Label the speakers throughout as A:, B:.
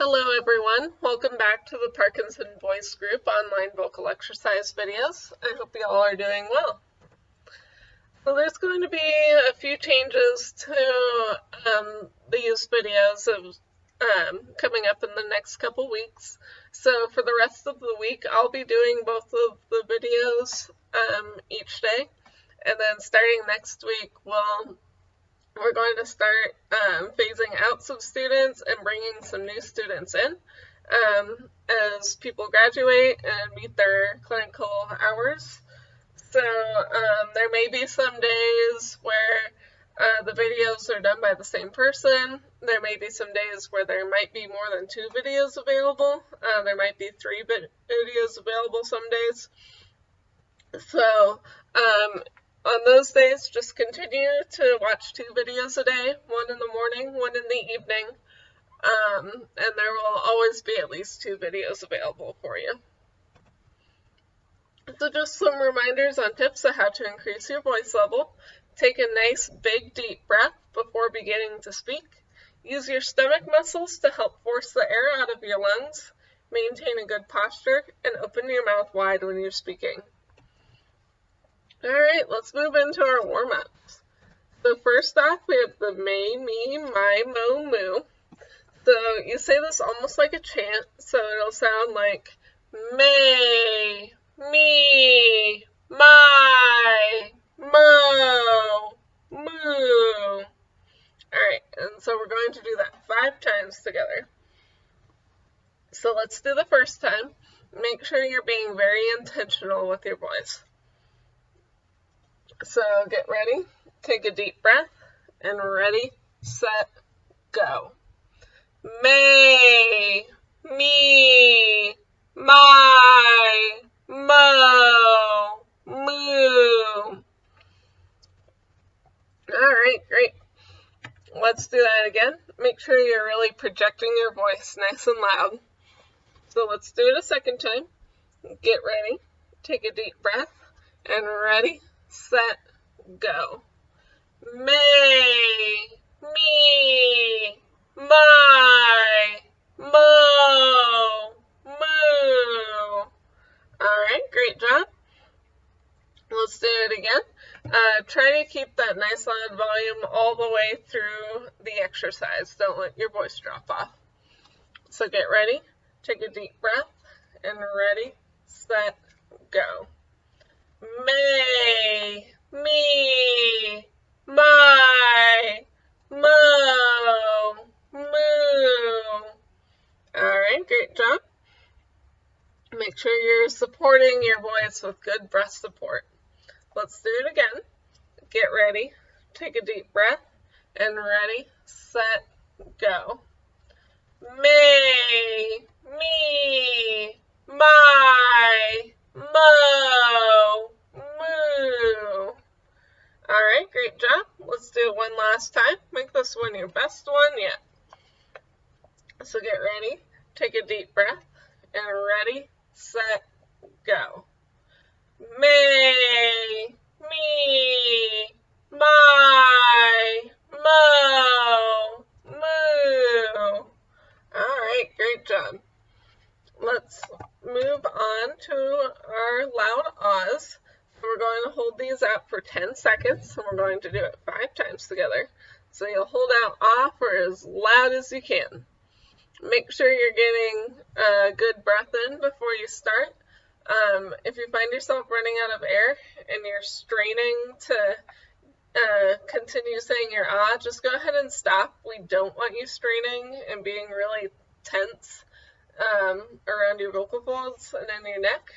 A: Hello everyone, welcome back to the Parkinson Voice Group online vocal exercise videos. I hope you all are doing well. So there's going to be a few changes to these videos coming up in the next couple weeks. So for the rest of the week I'll be doing both of the videos each day, and then starting next week we're going to start phasing out some students and bringing some new students in as people graduate and meet their clinical hours. So there may be some days where the videos are done by the same person. There may be some days where there might be more than 2 videos available. There might be 3 videos available some days. So on those days, just continue to watch 2 videos a day, one in the morning, one in the evening, and there will always be at least 2 videos available for you. So just some reminders on tips on how to increase your voice level. Take a nice big deep breath before beginning to speak. Use your stomach muscles to help force the air out of your lungs. Maintain a good posture and open your mouth wide when you're speaking. Alright, let's move into our warm-ups. So first off, we have the may, me, my, mo, moo. So you say this almost like a chant, so it'll sound like may, me, my, mo, moo. Alright, and so we're going to do that 5 times together. So let's do the first time. Make sure you're being very intentional with your voice. So get ready, take a deep breath, and ready, set, go. May, me, my, mo, moo. Alright, great. Let's do that again. Make sure you're really projecting your voice nice and loud. So let's do it a second time. Get ready, take a deep breath, and ready, set, go. May, me, my, mo, moo. Alright, great job. Let's do it again. Try to keep that nice loud volume all the way through the exercise. Don't let your voice drop off. So get ready, take a deep breath, and ready, set, go. May, me, my, mo, moo. Alright, great job. Make sure you're supporting your voice with good breath support. Let's do it again. Get ready, take a deep breath, and ready, set, go. May, me, my, mo, moo. Alright, great job. Let's do it one last time. Make this one your best one yet. So get ready, take a deep breath, and ready, set, go. May, me, my, mo, moo. Alright, great job. Let's move on to our loud ahs. We're going to hold these out for 10 seconds, and we're going to do it 5 times together. So you'll hold out ah for as loud as you can. Make sure you're getting a good breath in before you start. If you find yourself running out of air and you're straining to continue saying your ah, just go ahead and stop. We don't want you straining and being really tense around your vocal folds and in your neck.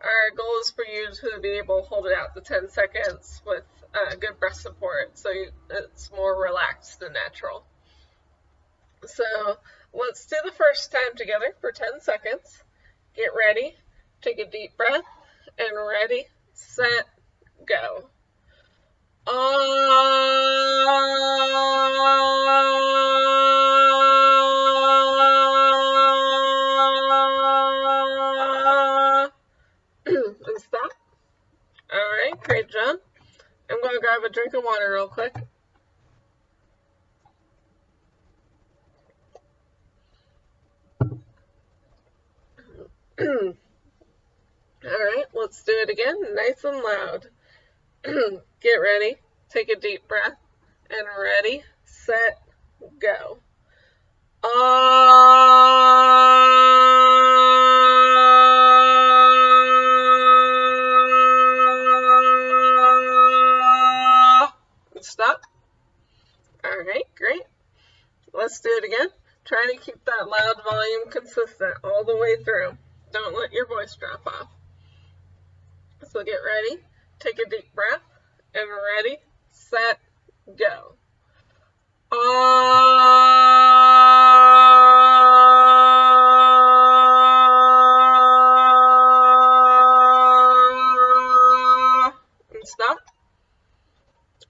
A: Our goal is for you to be able to hold it out to 10 seconds with good breath support, so it's more relaxed and natural. So let's do the first time together for 10 seconds. Get ready, take a deep breath, and ready, set, go. And stop. Alright, great job. I'm going to grab a drink of water real quick. Alright, let's do it again, nice and loud. Get ready, take a deep breath, and ready, set, go. Stop. Alright, great. Let's do it again. Try to keep that loud volume consistent all the way through. Don't let your voice drop off. So get ready, take a deep breath, and ready, set, go. And stop.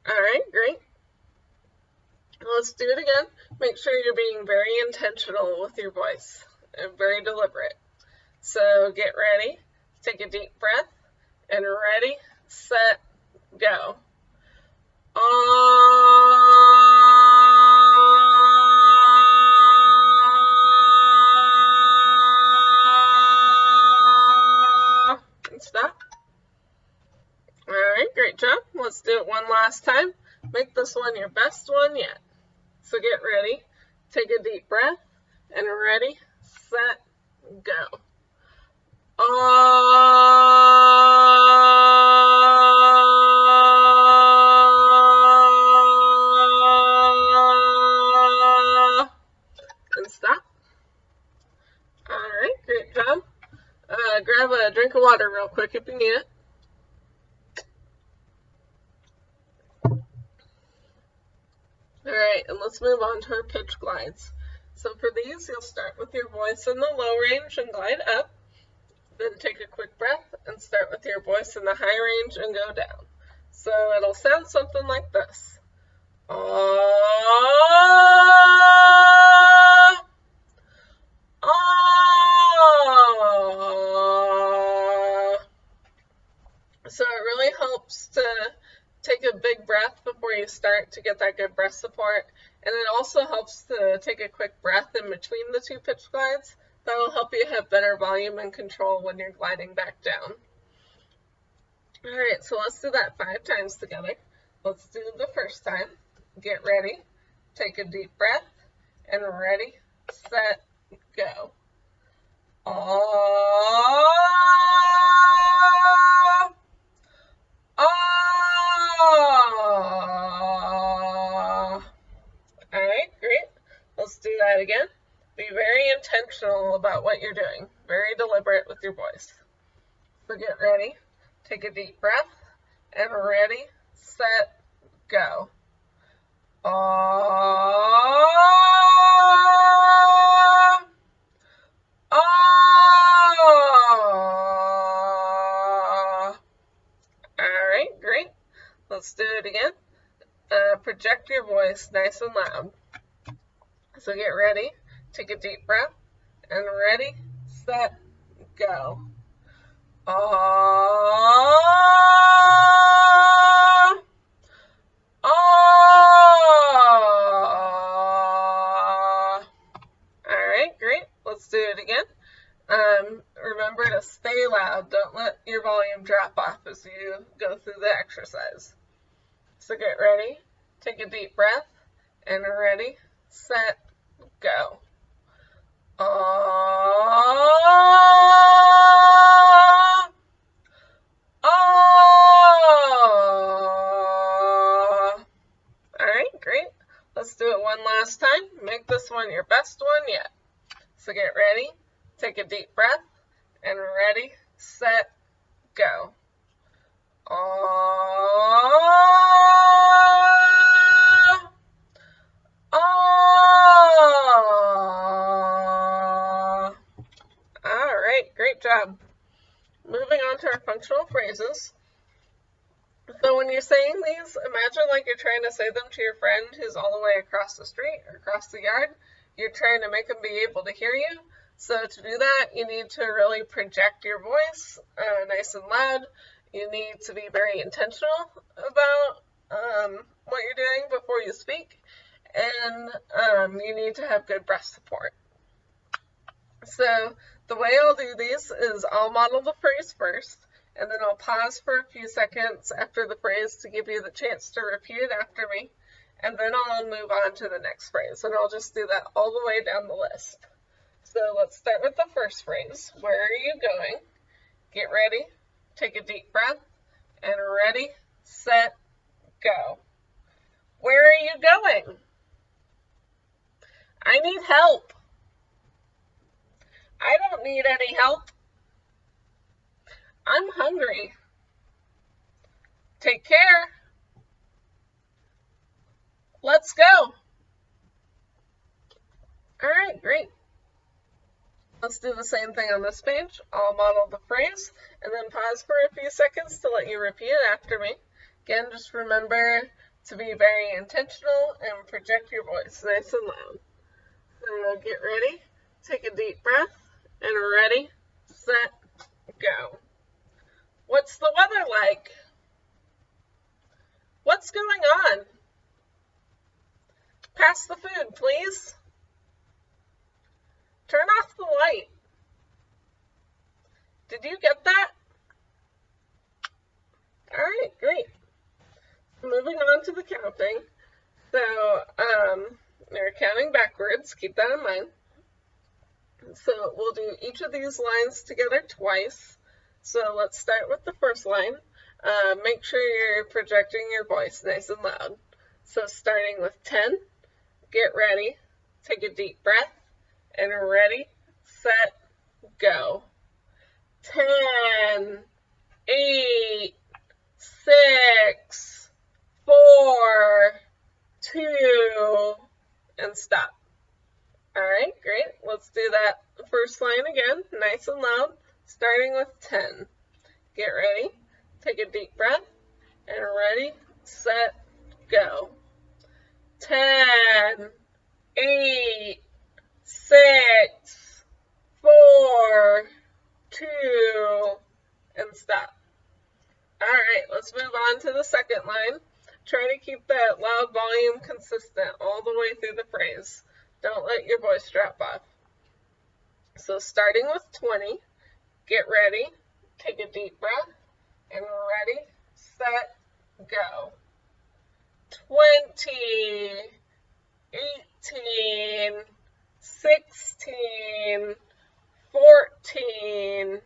A: Alright, great. Let's do it again. Make sure you're being very intentional with your voice and very deliberate. So get ready, take a deep breath, and ready, set, go. And stop. Alright, great job. Let's do it one last time. Make this one your best one yet. So get ready, take a deep breath, and ready, set, go. And stop. Alright, great job. Grab a drink of water real quick if you need it. Alright, and let's move on to our pitch glides. So for these, you'll start with your voice in the low range and glide up. Then take a quick breath and start with your voice in the high range and go down. So it'll sound something like this. So it really helps to take a big breath before you start to get that good breath support. And it also helps to take a quick breath in between the two pitch glides. That will help you have better volume and control when you're gliding back down. Alright, so let's do that 5 times together. Let's do the first time. Get ready, take a deep breath, and ready, set, go. Alright, great. Let's do that again. Be very intentional about what you're doing. Very deliberate with your voice. So get ready, take a deep breath, and ready, set, go. Alright, great. Let's do it again. Project your voice nice and loud. So get ready, take a deep breath, and ready, set, go. Alright, great. Let's do it again. Remember to stay loud. Don't let your volume drop off as you go through the exercise. So get ready, take a deep breath, and ready, set, go. Alright, great. Let's do it one last time. Make this one your best one yet. So get ready, take a deep breath, and ready, set, go. Alright, great job. Moving on to our functional phrases. So when you're saying these, imagine like you're trying to say them to your friend who's all the way across the street or across the yard. You're trying to make them be able to hear you. So to do that, you need to really project your voice nice and loud. You need to be very intentional about what you're doing before you speak. And you need to have good breath support. So the way I'll do these is I'll model the phrase first, and then I'll pause for a few seconds after the phrase to give you the chance to repeat it after me, and then I'll move on to the next phrase, and I'll just do that all the way down the list. So let's start with the first phrase. Where are you going? Get ready, take a deep breath, and ready, set, go. Where are you going? I need help. I don't need any help. I'm hungry. Take care. Let's go. All right, great. Let's do the same thing on this page. I'll model the phrase and then pause for a few seconds to let you repeat it after me. Again, just remember to be very intentional and project your voice nice and loud. So get ready, take a deep breath, and ready, set, go. What's the weather like? What's going on? Pass the food, please. Turn off the light. Did you get that? All right, great. Moving on to the counting. So, we're counting backwards. Keep that in mind. So we'll do each of these lines together twice. So let's start with the first line. Make sure you're projecting your voice nice and loud. So starting with 10, get ready, take a deep breath, and ready, set, go. 10, 8, 6, 4, 2, and stop. All right, great. Let's do that first line again, nice and loud, starting with 10. Get ready, take a deep breath, and ready, set, go. 10, 8, 6, 4, 2, and stop. All right, let's move on to the second line. Try to keep that loud volume consistent all the way through the phrase. Don't let your voice drop off. So starting with 20, get ready, take a deep breath, and ready, set, go. 20, 18, 16, 14,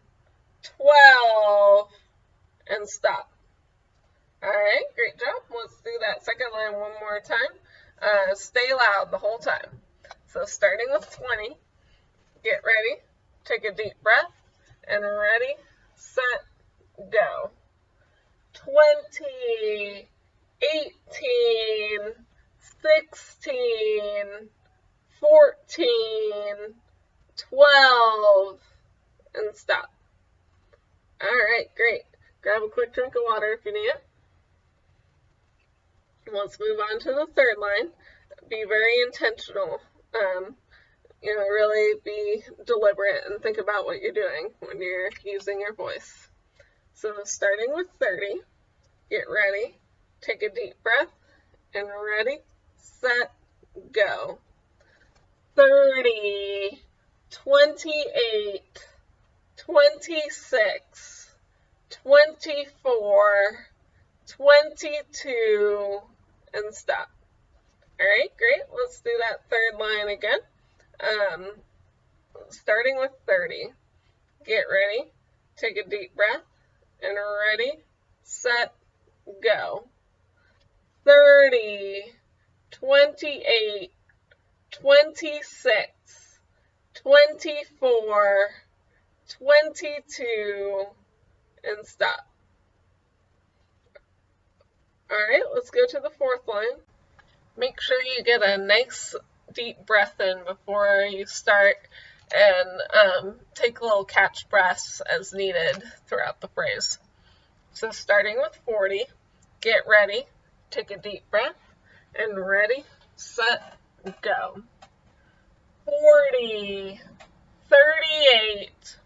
A: 12, and stop. All right, great job. Let's do that second line one more time. Stay loud the whole time. So starting with 20, get ready, take a deep breath, and ready, set, go. 20, 18, 16, 14, 12, and stop. All right, great. Grab a quick drink of water if you need it. Let's move on to the third line. Be very intentional. Really be deliberate and think about what you're doing when you're using your voice. So starting with 30, get ready, take a deep breath, and ready, set, go. 30, 28, 26, 24, 22, and stop. All right, great. Let's do that third line again. Starting with 30, get ready, take a deep breath, and ready, set, go. 30, 28, 26, 24, 22, and stop. All right, let's go to the fourth line. Make sure you get a nice deep breath in before you start, and take little catch breaths as needed throughout the phrase. So starting with 40, get ready, take a deep breath, and ready, set, go. 40, 38,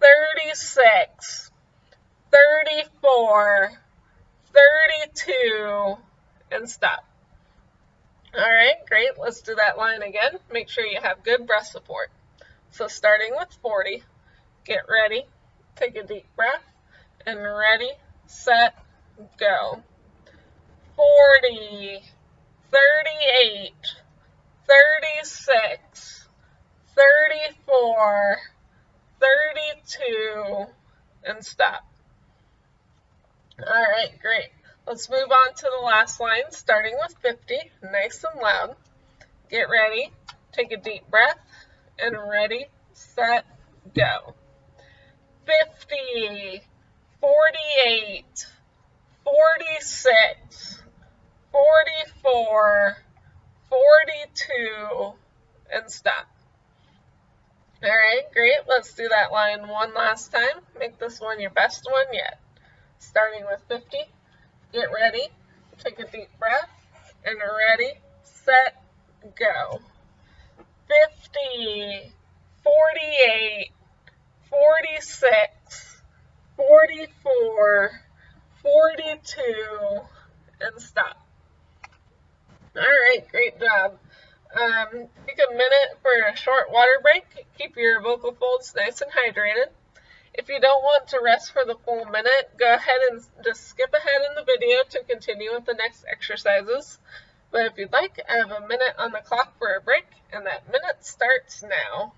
A: 36, 34, 32, and stop. All right, great. Let's do that line again. Make sure you have good breath support. So starting with 40, get ready, take a deep breath, and ready, set, go. 40, 38, 36, 34, 32, and stop. Alright, great. Let's move on to the last line, starting with 50, nice and loud. Get ready, take a deep breath, and ready, set, go. 50, 48, 46, 44, 42, and stop. Alright, great. Let's do that line one last time. Make this one your best one yet. Starting with 50, get ready, take a deep breath, and ready, set, go. 50, 48, 46, 44, 42, and stop. Alright, great job. Take a minute for a short water break. Keep your vocal folds nice and hydrated. If you don't want to rest for the full minute, go ahead and just skip ahead in the video to continue with the next exercises. But if you'd like, I have a minute on the clock for a break, and that minute starts now.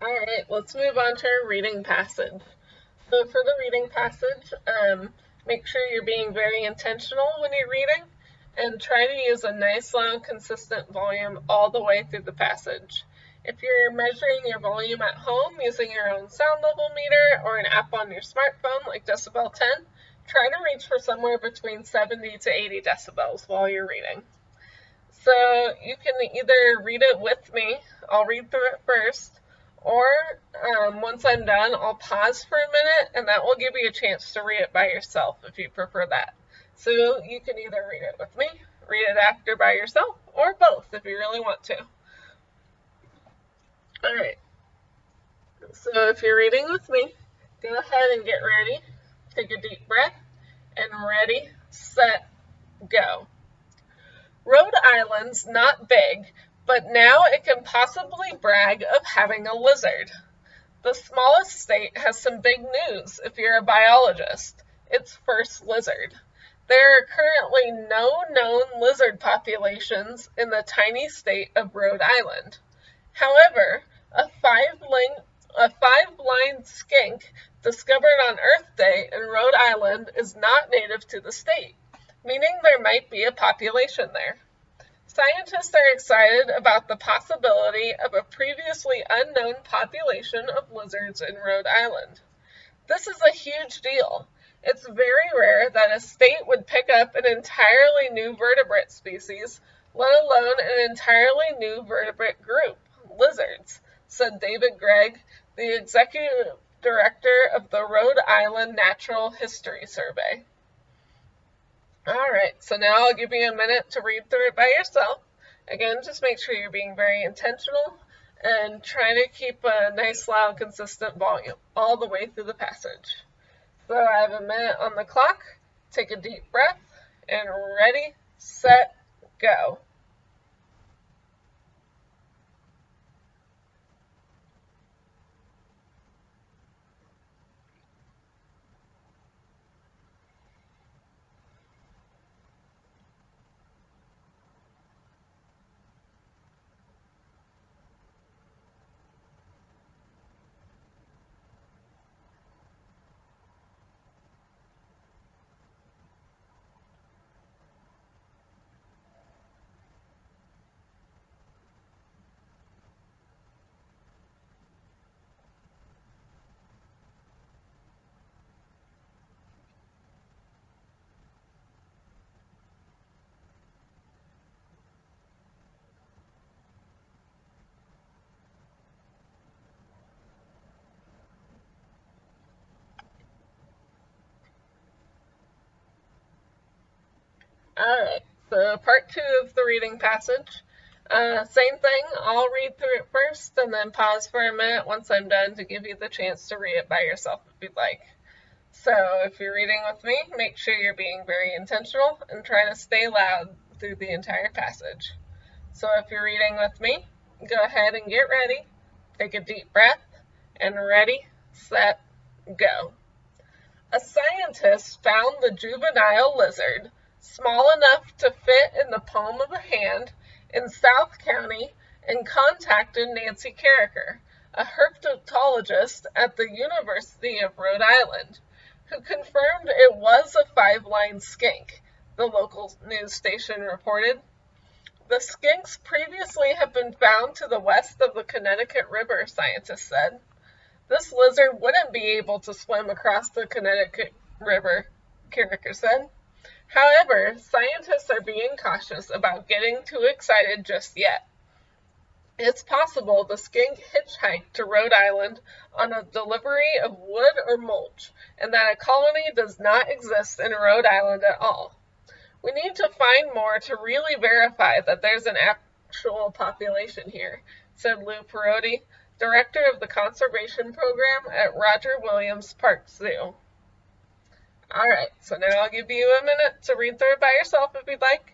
A: Alright, let's move on to our reading passage. So for the reading passage, make sure you're being very intentional when you're reading, and try to use a nice, loud, consistent volume all the way through the passage. If you're measuring your volume at home using your own sound level meter or an app on your smartphone like Decibel 10, try to reach for somewhere between 70 to 80 decibels while you're reading. So you can either read it with me, I'll read through it first, or once I'm done, I'll pause for a minute, and that will give you a chance to read it by yourself if you prefer that. So you can either read it with me, read it after by yourself, or both if you really want to. Alright, so if you're reading with me, go ahead and get ready, take a deep breath, and ready, set, go. Rhode Island's not big, but now it can possibly brag of having a lizard. The smallest state has some big news if you're a biologist. Its first lizard. There are currently no known lizard populations in the tiny state of Rhode Island. However, a five-lined skink discovered on Earth Day in Rhode Island is not native to the state, meaning there might be a population there. Scientists are excited about the possibility of a previously unknown population of lizards in Rhode Island. This is a huge deal. It's very rare that a state would pick up an entirely new vertebrate species, let alone an entirely new vertebrate group, lizards, said David Gregg, the executive director of the Rhode Island Natural History Survey. Alright, so now I'll give you a minute to read through it by yourself. Again, just make sure you're being very intentional and try to keep a nice, loud, consistent volume all the way through the passage. So I have a minute on the clock. Take a deep breath and ready, set, go. so part 2 of the reading passage. Same thing, I'll read through it first and then pause for a minute once I'm done to give you the chance to read it by yourself if you'd like. So if you're reading with me, make sure you're being very intentional and try to stay loud through the entire passage. So if you're reading with me, go ahead and get ready, take a deep breath, and ready, set, go. A scientist found the juvenile lizard, small enough to fit in the palm of a hand, in South County and contacted Nancy Carriker, a herpetologist at the University of Rhode Island, who confirmed it was a five-lined skink, the local news station reported. The skinks previously had been found to the west of the Connecticut River, scientists said. This lizard wouldn't be able to swim across the Connecticut River, Carriker said. However, scientists are being cautious about getting too excited just yet. It's possible the skink hitchhiked to Rhode Island on a delivery of wood or mulch, and that a colony does not exist in Rhode Island at all. We need to find more to really verify that there's an actual population here, said Lou Perotti, director of the conservation program at Roger Williams Park Zoo. Alright, so now I'll give you a minute to read through it by yourself if you'd like.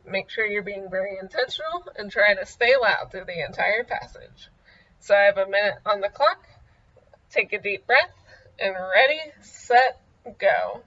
A: Make sure you're being very intentional and try to stay loud through the entire passage. So I have a minute on the clock. Take a deep breath and ready, set, go.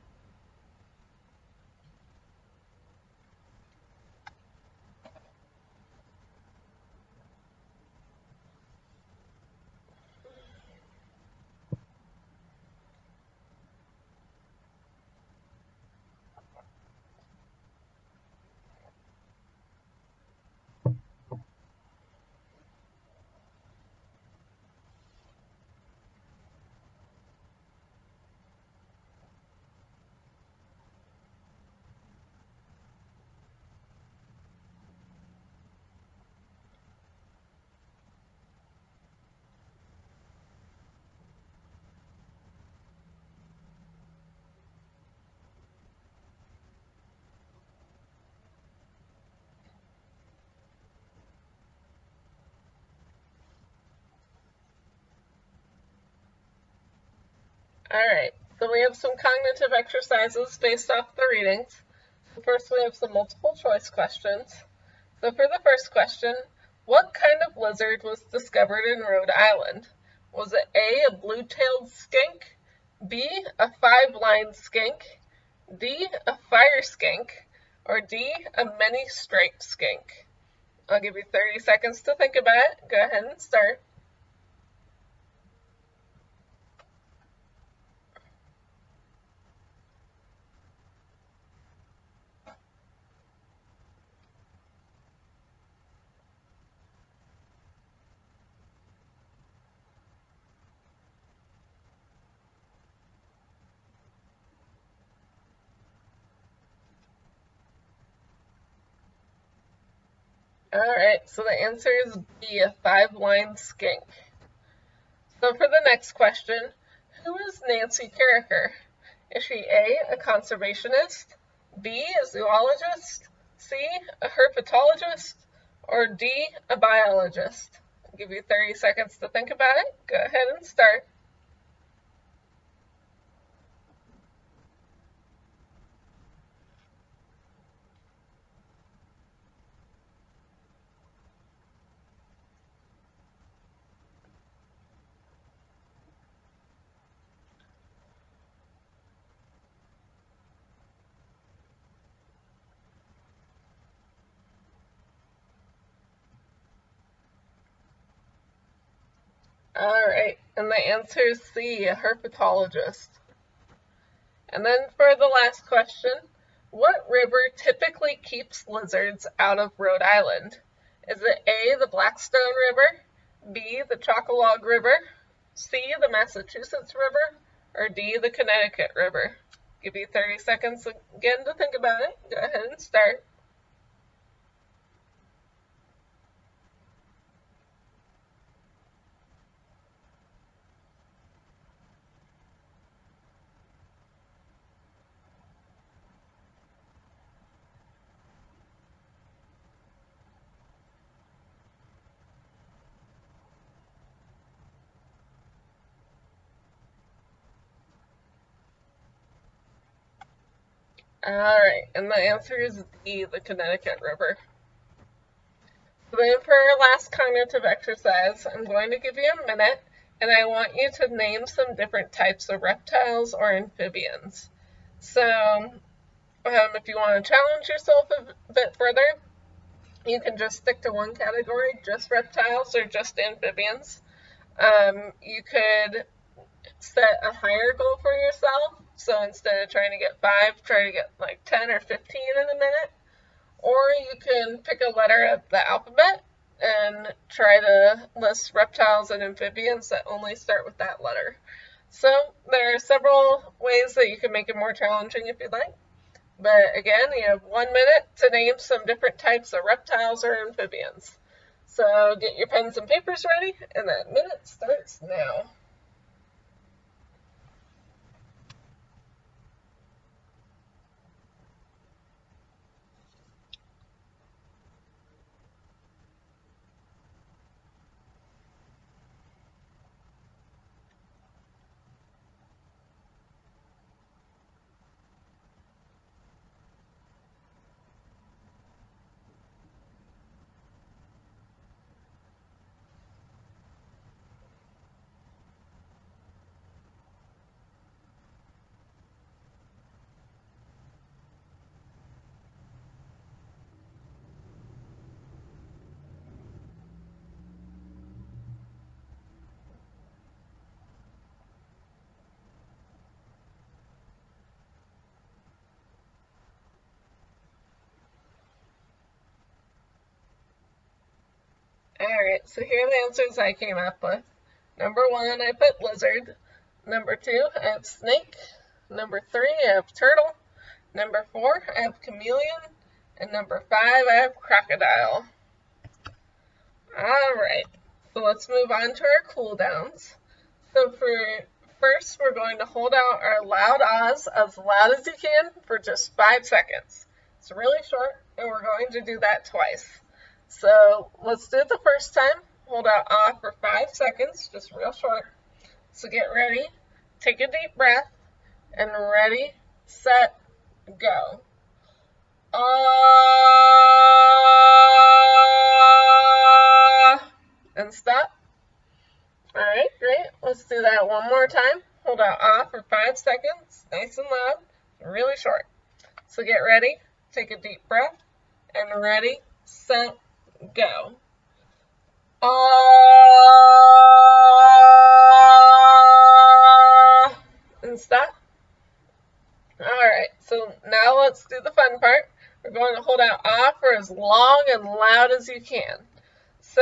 A: Alright, so we have some cognitive exercises based off the readings. First, we have some multiple choice questions. So for the first question, what kind of lizard was discovered in Rhode Island? Was it A, a blue-tailed skink, B, a five-lined skink, D, a fire skink, or D, a many-striped skink? I'll give you 30 seconds to think about it. Go ahead and start. Alright, so the answer is B, a five-lined skink. So for the next question, who is Nancy Carriker? Is she A, a conservationist, B, a zoologist, C, a herpetologist, or D, a biologist? I'll give you 30 seconds to think about it. Go ahead and start. Alright, and the answer is C, a herpetologist. And then for the last question, what river typically keeps lizards out of Rhode Island? Is it A, the Blackstone River, B, the Chocolog River, C, the Massachusetts River, or D, the Connecticut River? Give you 30 seconds again to think about it. Go ahead and start. Alright, and the answer is D, the Connecticut River. So then for our last cognitive exercise, I'm going to give you a minute, and I want you to name some different types of reptiles or amphibians. So if you want to challenge yourself a bit further, you can just stick to one category, just reptiles or just amphibians. You could set a higher goal for yourself. So instead of trying to get 5, try to get like 10 or 15 in a minute. Or you can pick a letter of the alphabet and try to list reptiles and amphibians that only start with that letter. So there are several ways that you can make it more challenging if you'd like. But again, you have 1 minute to name some different types of reptiles or amphibians. So get your pens and papers ready, and that minute starts now. Alright, so here are the answers I came up with. Number 1, I put lizard. Number 2, I have snake. Number 3, I have turtle. Number 4, I have chameleon. And number 5, I have crocodile. Alright, so let's move on to our cool downs. So first, we're going to hold out our loud ahs as loud as you can for just 5 seconds. It's really short, and we're going to do that twice. So let's do it the first time. Hold out ah for 5 seconds, just real short. So get ready, take a deep breath, and ready, set, go. Ah, and stop. Alright, great. Let's do that one more time. Hold out ah for 5 seconds, nice and loud, really short. So get ready, take a deep breath, and ready, set, go. Ah, and stop. Alright, so now let's do the fun part. We're going to hold out ah for as long and loud as you can. So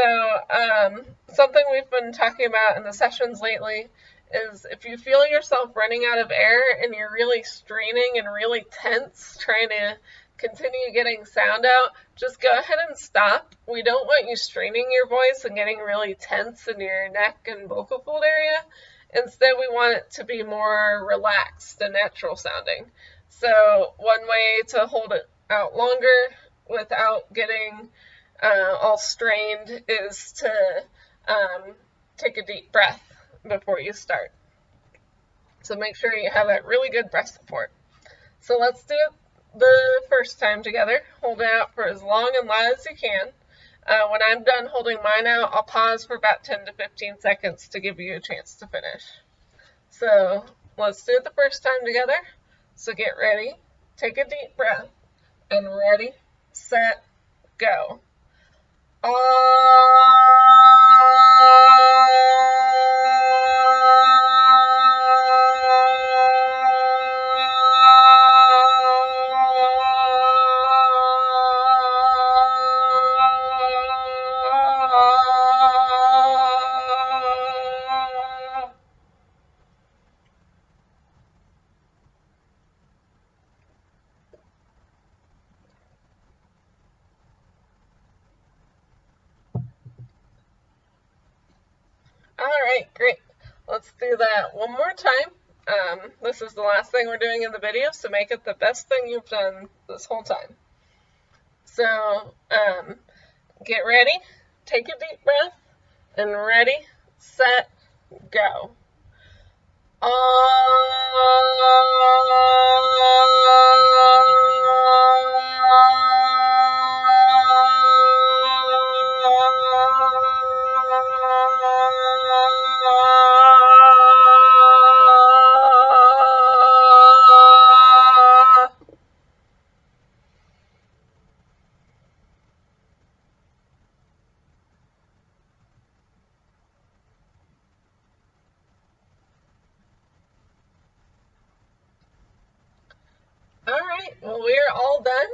A: something we've been talking about in the sessions lately is if you feel yourself running out of air and you're really straining and really tense trying to continue getting sound out, just go ahead and stop. We don't want you straining your voice and getting really tense in your neck and vocal fold area. Instead, we want it to be more relaxed and natural sounding. So one way to hold it out longer without getting all strained is to take a deep breath before you start. So make sure you have that really good breath support. So let's do it the first time together. Hold it out for as long and loud as you can. When I'm done holding mine out, I'll pause for about 10 to 15 seconds to give you a chance to finish. So let's do it the first time together. So get ready, take a deep breath, and ready, set, go. Alright, great. Let's do that one more time. This is the last thing we're doing in the video, so make it the best thing you've done this whole time. So, get ready, take a deep breath, and ready, set, go. Ah. Alright, well we're all done.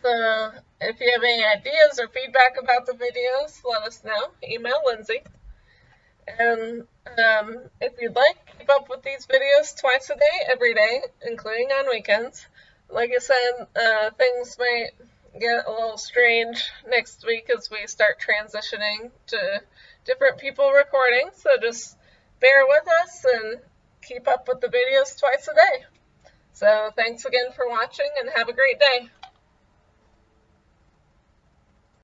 A: So if you have any ideas or feedback about the videos, let us know. Email Lindsay. And if you'd like, keep up with these videos twice a day, every day, including on weekends. Like I said, things might get a little strange next week as we start transitioning to different people recording, so just bear with us and keep up with the videos twice a day. So thanks again for watching and have a great day.